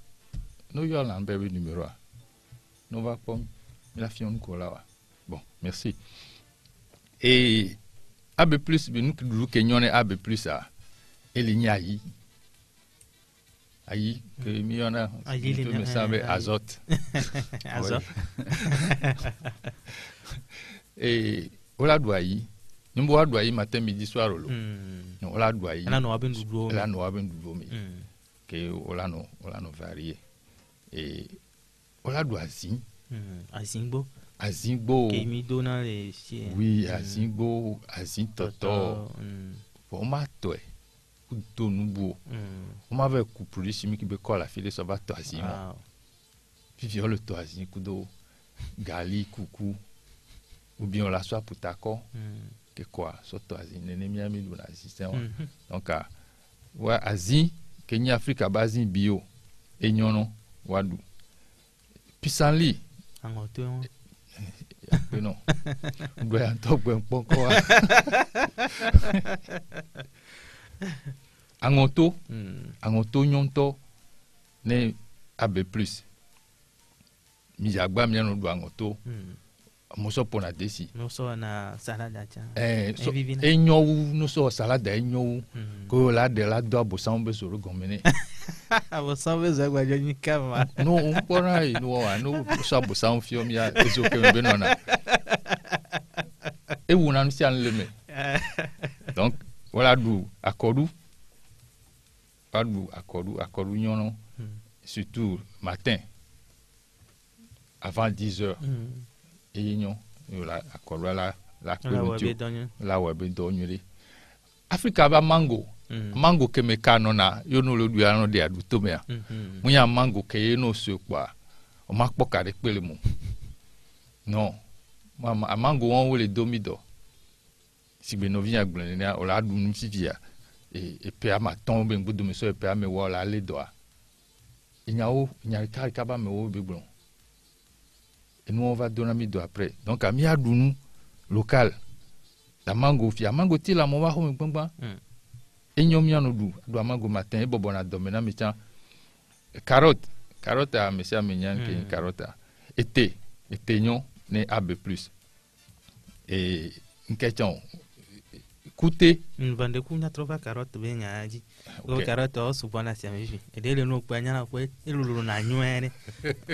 Nous avons un bébé numéro 1. Nous va pas. La fille on là. Bon, merci. Et AB+, nous qui nous AB+ ça. Et il y a aïe que million a. Il me semble azote. Azote. Et on la doit y. Nous doit y matin midi soir on la doit y là no aben du mi que on la no varié et on la doit azingbo que mi dona les oui azingbo azintoto pour ma toi to nubo on m'avait coupé chimique be ko la file so ba to azimo puis le to azin kudo gali kuku ou bien on la soit pour tako que quoi surtout azin nemi ami do na système donc ouais azin Kenya Afrique bazin bio et nyono wadu pisanli angoto non doit en top un poko angoto nyonto ne AB+ mi jagba mi no do angoto moso pona desi moso na salade cha enyo no so salade enyo ko la de la do bosan be so gomene bosan be za gwa joni kama no pona no so bosan fiom ya ezo ke be nona e wona no si an leme donc voilà du akodu nyono surtout matin avant 10h et union la akora la webe donyere Africa ba mango ke mekano na yo no lodu ano de aduto me a munya mango ke no so kwa o makpo kare pele mu non mama mango won wole domido si be no via gblene o la du nu fifia et pe ama tombe ngudu me so e pe ame wo la le doa inyawo nyari ka ba me wo be gbon. Et nous on va donner mi do après donc à miadounu local la mango fi mango ti la mo wa ho gbangba enyom yanu do mango matin e bobo na domena mi chan carotte a monsieur amenyan ke carotte été nyon ne AB+ et une question coûter vende kunya trova carotte be nyaji o carotte o subona sia meji e dele no kwa nyana ko elulu na nywere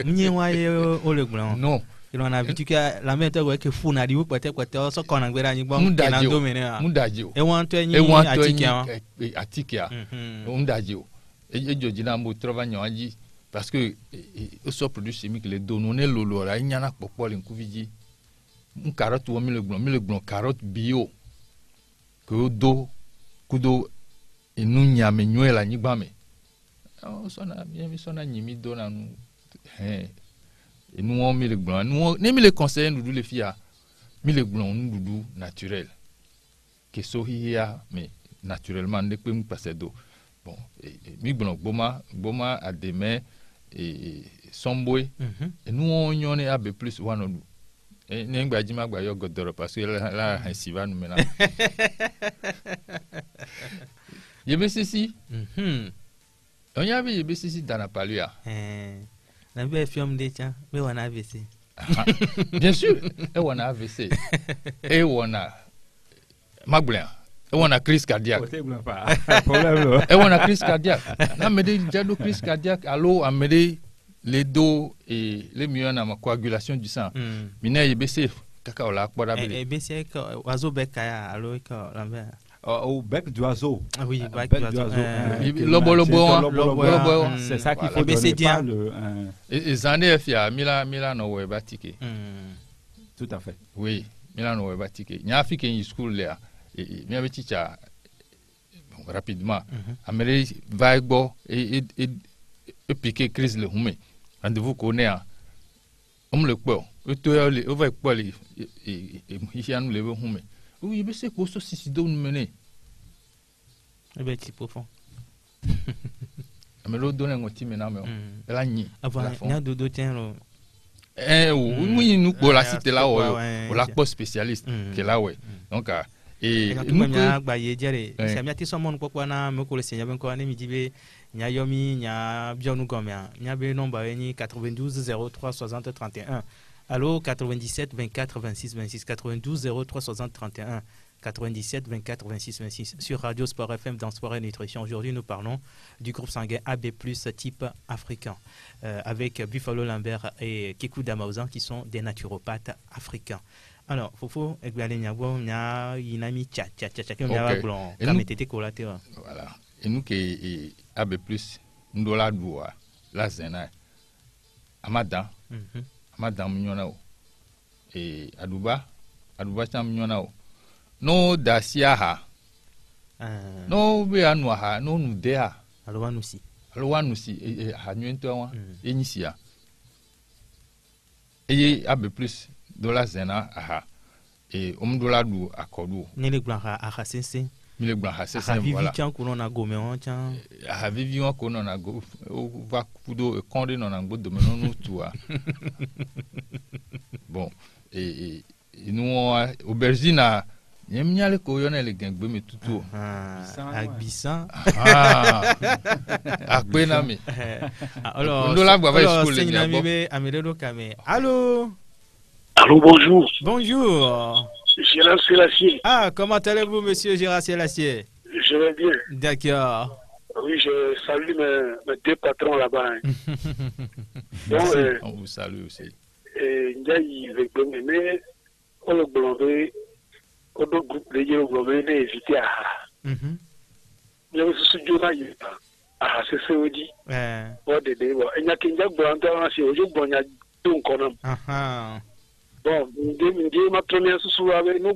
mnye wa ye o le gblon non il en a vu que la mette que fou na di peut-être so kona gbera nyi gbon ke na do mene a mundaji e won to nyi atikia mundaji e joji na mo trova nyaji parce que au sort produit chimique les données lolo là il y en a pour les couvidi une carotte ou mille blanc carotte bio que do kudo et nous n'y a menywe la ni gbame sona bien sona nyimi do na nous et nous on mille blanc nous ne les conseils nous les filles mille blanc nous doudou naturel que sohia mais naturellement ne peut passer d'eau bon mi blanc boma à demain et somboy et nous on y en est à plus one et n'engba jima gba yo godoro parce que là ainsi va nous maintenant yebesisi on y avait yebesisi dans la palua na be film de tiens mais on a AVC bien sûr et on a AVC et on a magblin et on a crise cardiaque et on a crise cardiaque na me de jado crise cardiaque allo amede les dos et les mieux na coagulation du sang mina yebese kaka la kwa da bele yebese ko oiseau bec ya allo ko lambert au bec d'oiseau. Ah oui, bec d'oiseau. C'est ça qu'il faut donner pas le... Et Zandé Fia, Milan ou Ebatike. Tout à fait. Oui, Milan ou Ebatike. Il y a un fille qui est school là. Et il y a un petit rapidement. Amélie va et piquer crise le hume. Rendez-vous connaît. On le peut. On va aller. Et il y a un le hume. Oui, mais c'est quoi ça si nous mener? Eh bien, c'est profond. Mais l'autre donne un petit ménage. Elle a ni. Avant, il y a d'autres tiens. Oui, nous pour la cité là, on l'a pas spécialiste qui est là, ouais. Donc, et nous que bailler dire, c'est bien que someone quoi na me coller c'est bien quoi ne mi dit nya yomi nya bien nous comme nya be nombre ni 92 03 60 31. Allô 97 24 26 26 92 03 60 31 97 24 26 26 sur Radio Sport FM dans Sport et Nutrition. Aujourd'hui, nous parlons du groupe sanguin AB+ type africain avec Buffalo Lambert et Kikou Damaouzan qui sont des naturopathes africains. Alors, Fofo, voilà. Et nous qui AB+, nous doit la doua, la zena, Amadan. Madame Nyonao et Aduba Cham Nyonao no dasiaha no be anwaha no nudea alwanusi e hanyento wa enisia et abe plus dollar zena aha et dollar du akodu ne le glanha aha sense mi le glanha sense voilà vivi ko na go me on tian aha vivi ko na go va kudo konde na go de menon tua bon et nous aubergine a nyemnyale ko yona le gengbe me tutu agbisan akpena mi alors ndola gba va school le mi abo amedo kame allô bonjour Gérard Sélassié. Ah, comment allez-vous, monsieur Gérard Sélassié? Je vais bien. D'accord. Oui, je salue mes deux patrons là-bas. Donc, on vous salue aussi. Et Ndiaye Vegdomene, on le blondé, on le groupe de Yélo Blondé, évité à. Il y a aussi ce jour-là, il y a c'est ce que dit. Oh, dédé, il y a qu'un diable blondé, c'est aujourd'hui, bon, il y a deux encore. Bon, je ma première sous avec nous,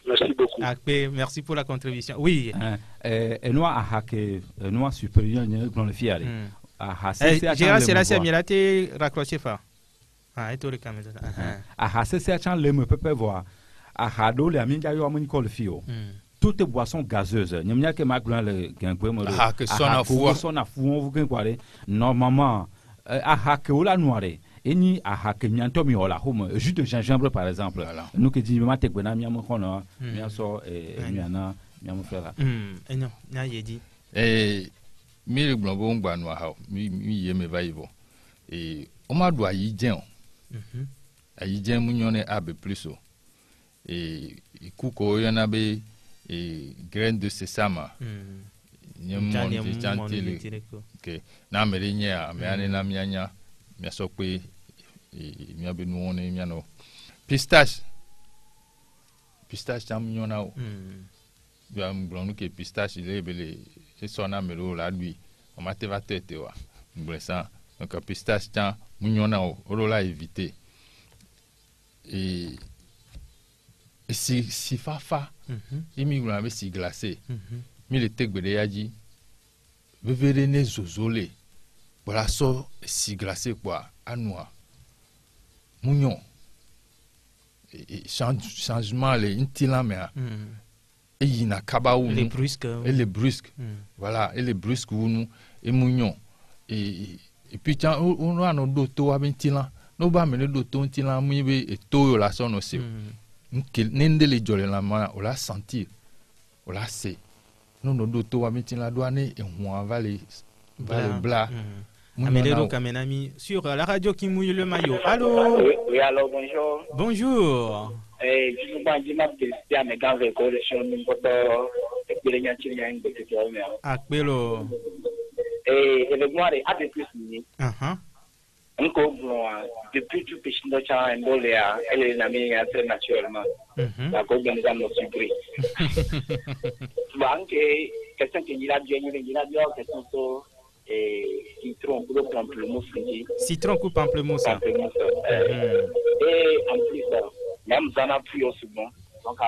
merci beaucoup. Merci pour la contribution. Oui. Et nous, à hacker, nous, supérieur, nous, le fier. Gérard, c'est la semaine, il a été raccroché. Ah, et tout le caméra. Ah, c'est certain, le me peut pas voir. Ah, Hado, les amis, il y a eu un le fio. Toutes les boissons gazeuses. Il y a que ma glande, que son affou, vous voyez, normalement. Que ou la noire et ni que mianto mi ola home jus de gingembre par exemple nous que dit mate gbena mi am kono mi aso mi ana mi am frère et non na yedi mi le glombo ngba no ha mi ye me va yivo et o ma do ayi jen ayi jen mu nyone abe plus o et kuko yana be et graines de sésame okay na merinya me ane na mianya me sokwe mi abenu one mi ano pistache tam nyona o ya mblonu ke pistache lebele et son amelo la lui on m'a te va tête wa ça donc pistache tiens munyona o la éviter et si fafa et mi gula be si glacé mi le tegbe de yaji be verene zozolé voilà so si glacé quoi anoa munyon et changement les intilan mais et il n'a qu'à les brusques et les brusques voilà et les brusques ou nous et munyon et puis tiens on a nos doto à intilan no ba me le doto intilan muibe et to la son aussi nende le jole la ma on la sentir on la c'est non nos doto à intilan douane et on va les bla Améléro Kamenami sur la radio qui mouille le maillot. Allô? Oui, alors bonjour. Bonjour. Je vous dis ma question, mais quand vous correction, nous pouvons Akbelo. Et le mois de AD plus ni. Depuis tout petit d'Ochan et Boléa, elle est l'amie naturellement. La organisation nous surpris. Souvent, quelqu'un qui dit la Dieu, question sur citron ou pamplemousse. Citron ou pamplemousse. Et en plus, même ça n'a plus aussi bon. Donc,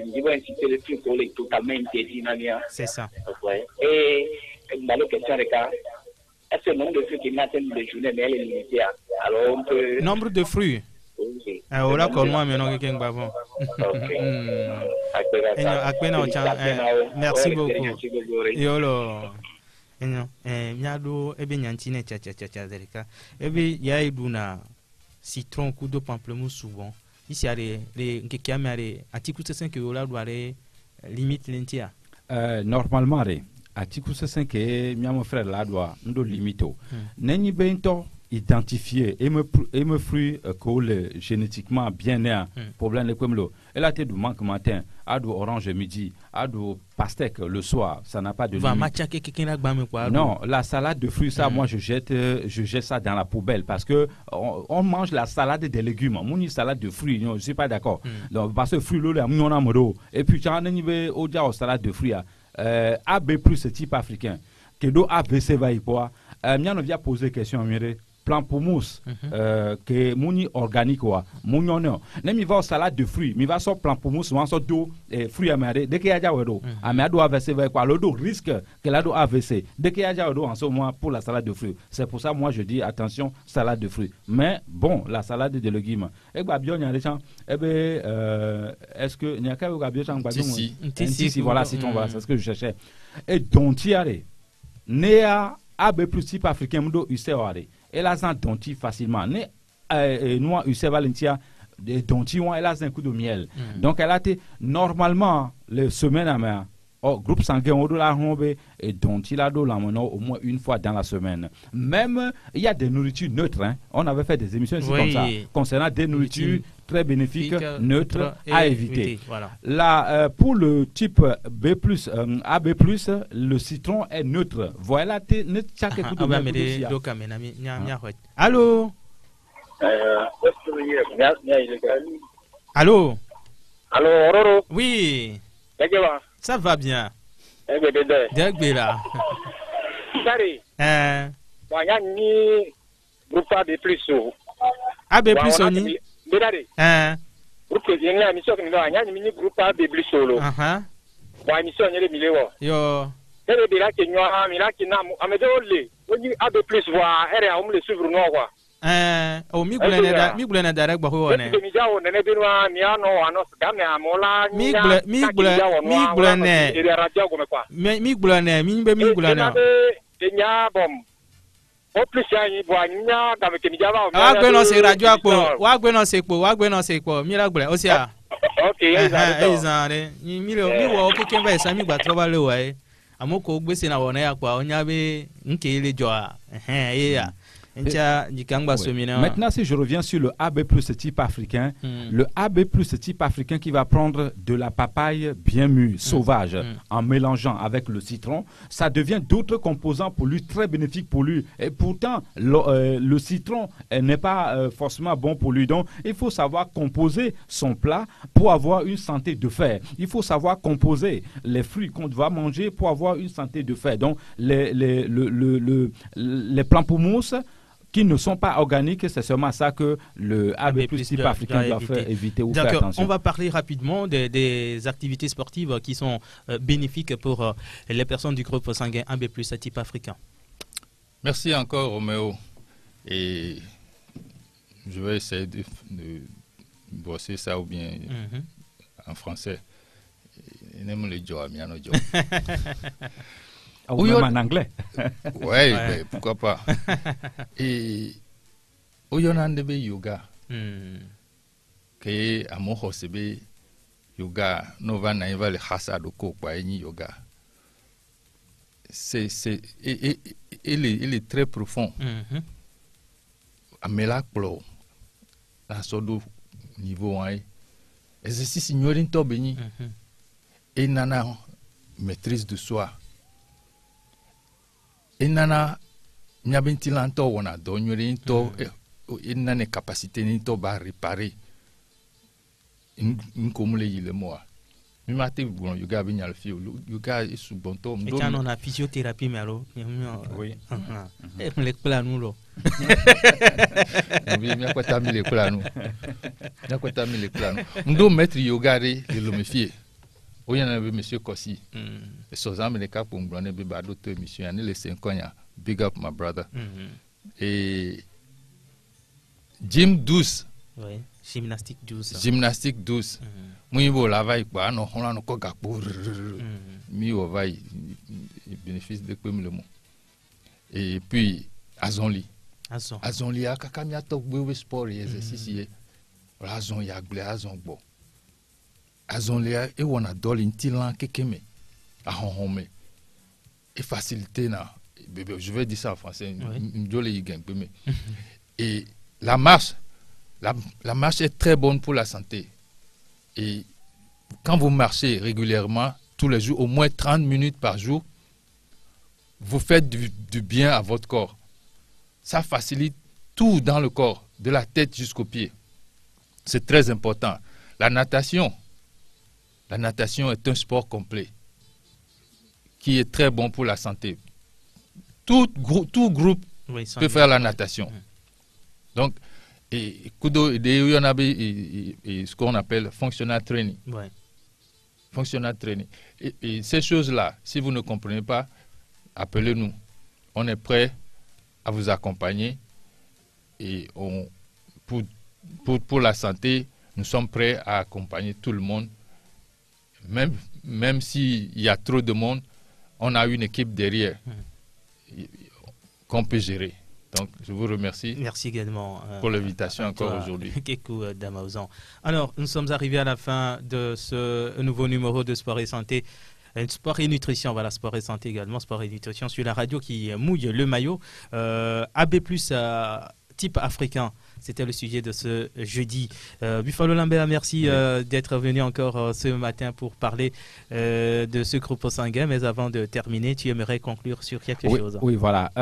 il va inciter le truc pour les totalement interdit. C'est ça. Et dans la question de cas, est-ce que le nombre de fruits qui n'atteignent de journée, mais elle est limitée? Alors, on peut. Nombre de fruits? Oui. Ah, là, comme moi, mais non, quelqu'un va bon. Merci beaucoup. Yolo. Miado, ebe nyantine tcha dereka. Ebe ya iduna citron coup de pamplemousse souvent. Ici a les nkekiamare atiku 5 yola doare limite lentia. Normalement atiku 5 e mon frère là doit ndo limito. Neni bento identifier et me fruit que génétiquement bien né problème de kwemlo. Elle a été du manque matin, a du orange midi, a du pastèque le soir, ça n'a pas de limite. Non, la salade de fruits ça moi je jette ça dans la poubelle parce que on mange la salade des légumes. Mon salade de fruits, je suis pas d'accord. Donc parce que fruits là on a modo et puis tu as un au dia salade de fruits AB+ ce type africain. Que do ABC va y quoi. Miano vient poser question mire pamplemousse que mouni organique wa mouniono ne mi va salade de fruits mi va so pamplemousse wa so do fruits amare de que ya wedo amado AVC va quoi le do risque que la do AVC de que ya wedo en ce moment pour la salade de fruits. C'est pour ça moi je dis attention salade de fruits. Mais bon la salade de légumes e gba bio nya rechan e be est-ce que nya ka gba bio chan gba si voilà citron voilà c'est ce que je cherchais et donc tiare Néa AB+ type africain mudo useare et la zan donti facilement ne noix use valentia de donti elle a un coup de miel donc elle a été normalement les semaines à main groupe sanguin au la rombe et donti la do la au moins une fois dans la semaine. Même il y a des nourritures neutres on avait fait des émissions ici comme ça concernant des nourritures très bénéfiques neutres à éviter. Voilà. Là pour le type B+, AB+, le citron est neutre. Voilà ne chaque coup de Allô? Allô? Allô, Roro? Oui. Ça va bien. Degbela. Sari. Wanya ni groupe AB+ AB+ oni. Bedare. Groupe yenga mission ni wanya ni groupe AB+ solo. Wa mission nyele milewo. Yo. Ere de la kenwa mi la kinamu amedo le. Woni AB+ wa ere a le suivre no kwa. Mi gulene direct ba ho ne. Mi jawo ne binwa mi ano ano game amola mi gulene mi gulene. Nya bom. O plus yani bo anya da me kemi java. Wa gbe no se radio apo, wa gbe no se po, mi la gule o se a. Okay, ezare. Mi wo keke ba esa mi gba trouble le wa e. Amoko gbese na wona ya kwa onya be nke ile jo a. Ya. Maintenant, si je reviens sur le AB+, type africain, le AB+, type africain qui va prendre de la papaye bien mûre, sauvage, en mélangeant avec le citron, ça devient d'autres composants pour lui, très bénéfiques pour lui. Et pourtant, le citron n'est pas forcément bon pour lui. Donc, il faut savoir composer son plat pour avoir une santé de fer. Il faut savoir composer les fruits qu'on doit manger pour avoir une santé de fer. Donc, les pamplemousses qui ne sont pas organiques, c'est seulement ça que le AB+ type africain doit faire éviter ou faire attention. On va parler rapidement des activités sportives qui sont bénéfiques pour les personnes du groupe sanguin AB+ type africain. Merci encore, Roméo. Et je vais essayer de brosser ça ou bien en français. Ou même en anglais. Oui, mais pourquoi pas. Et au Yonandebe yoga, que à mon hosebe yoga, nova naïva le hasadoko kwa eni yoga. Il est très profond. Amela klo, la sodo niveau 1. Exercice ignorin to beni. Et nana maîtrise de soi. Et nana nyabintilanto wana donyorin to nana capacité ni to ba réparer. Nkomule yile moa. Mi mate bon yoga bi nyal fi yoga isu bonto mdo. Et on a physiothérapie mais oui. Et on l'école nous lo. Oui, mi akwata mi l'école nous. Mi akwata mi l'école nous. Mdo maître yoga re le mefie. Oui, il y a monsieur Kossi. Et Sozam les cas pour me donner d'autres monsieur. Il y a les 5 ans. Big up, my brother. Et gym douce. Oui, gymnastique douce. Gymnastique douce. Moi, il la vaille quoi. Non, on a nos coca pour. Mi au vaille. Bénéfice de quoi le mot. Et puis Azonli. Azonli a kakamia tok bewe sport et exercice. Azon ya gle azon bo. Azonlia et on a dolé une tilan kekeme à honhome et facilité na je vais dire ça en français et la marche est très bonne pour la santé et quand vous marchez régulièrement tous les jours au moins 30 minutes par jour vous faites du bien à votre corps. Ça facilite tout dans le corps de la tête jusqu'aux pieds. C'est très important. La natation est un sport complet qui est très bon pour la santé. Tout groupe peut faire la natation. Donc, et ce qu'on appelle functional training. Functional training. Et ces choses-là, si vous ne comprenez pas, appelez-nous. On est prêt à vous accompagner et pour la santé, nous sommes prêts à accompagner tout le monde. Même s'il y a trop de monde, on a une équipe derrière qu'on peut gérer. Donc, je vous remercie. Merci également pour l'invitation encore aujourd'hui. Kekou Damaouzan. Alors, nous sommes arrivés à la fin de ce nouveau numéro de Sport et Santé. Sport et Nutrition, voilà, Sport et Santé également, Sport et Nutrition sur la radio qui mouille le maillot. AB+, type africain. C'était le sujet de ce jeudi. Buffalo Lambert, merci d'être venu encore ce matin pour parler de ce groupe sanguin. Mais avant de terminer, tu aimerais conclure sur quelque chose. Oui, voilà.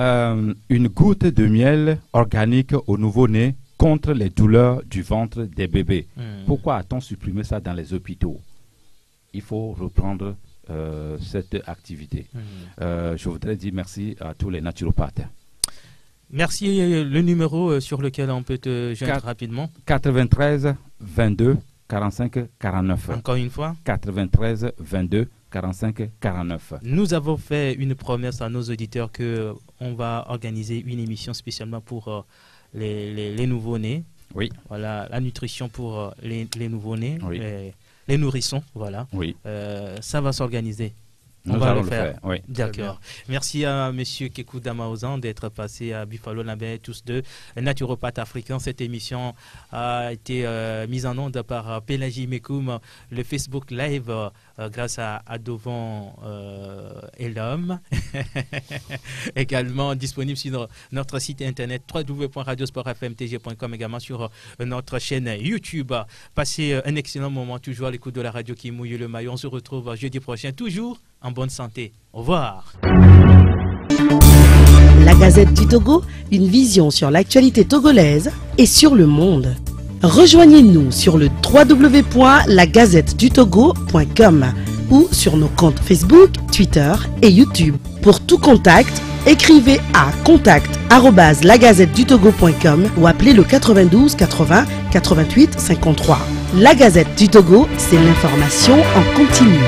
Une goutte de miel organique au nouveau-né contre les douleurs du ventre des bébés. Pourquoi a-t-on supprimé ça dans les hôpitaux? Il faut reprendre cette activité. Je voudrais dire merci à tous les naturopathes. Merci. Le numéro sur lequel on peut te joindre rapidement? 93 22 45 49. Encore une fois? 93 22 45 49. Nous avons fait une promesse à nos auditeurs qu'on va organiser une émission spécialement pour les nouveau-nés. Oui. Voilà, la nutrition pour les nouveau-nés, oui. les nourrissons. Voilà. Oui. Ça va s'organiser. Nous allons le faire. Oui. D'accord. Merci à M. Kekou Damaouzan d'être passé à Buffalo Lambert, tous deux naturopathes africains. Cette émission a été mise en onde par Pélagie Mekoum, le Facebook Live, grâce à Adovan et l'homme. Également disponible sur notre site internet www.radiosportfmtg.com, également sur notre chaîne YouTube. Passez un excellent moment, toujours à l'écoute de la radio qui mouille le maillot. On se retrouve jeudi prochain, toujours en bonne santé. Au revoir. La Gazette du Togo, une vision sur l'actualité togolaise et sur le monde. Rejoignez-nous sur le www.lagazettedutogo.com ou sur nos comptes Facebook, Twitter et YouTube. Pour tout contact, écrivez à contact@lagazettedutogo.com ou appelez le 92 80 88 53. La Gazette du Togo, c'est l'information en continu.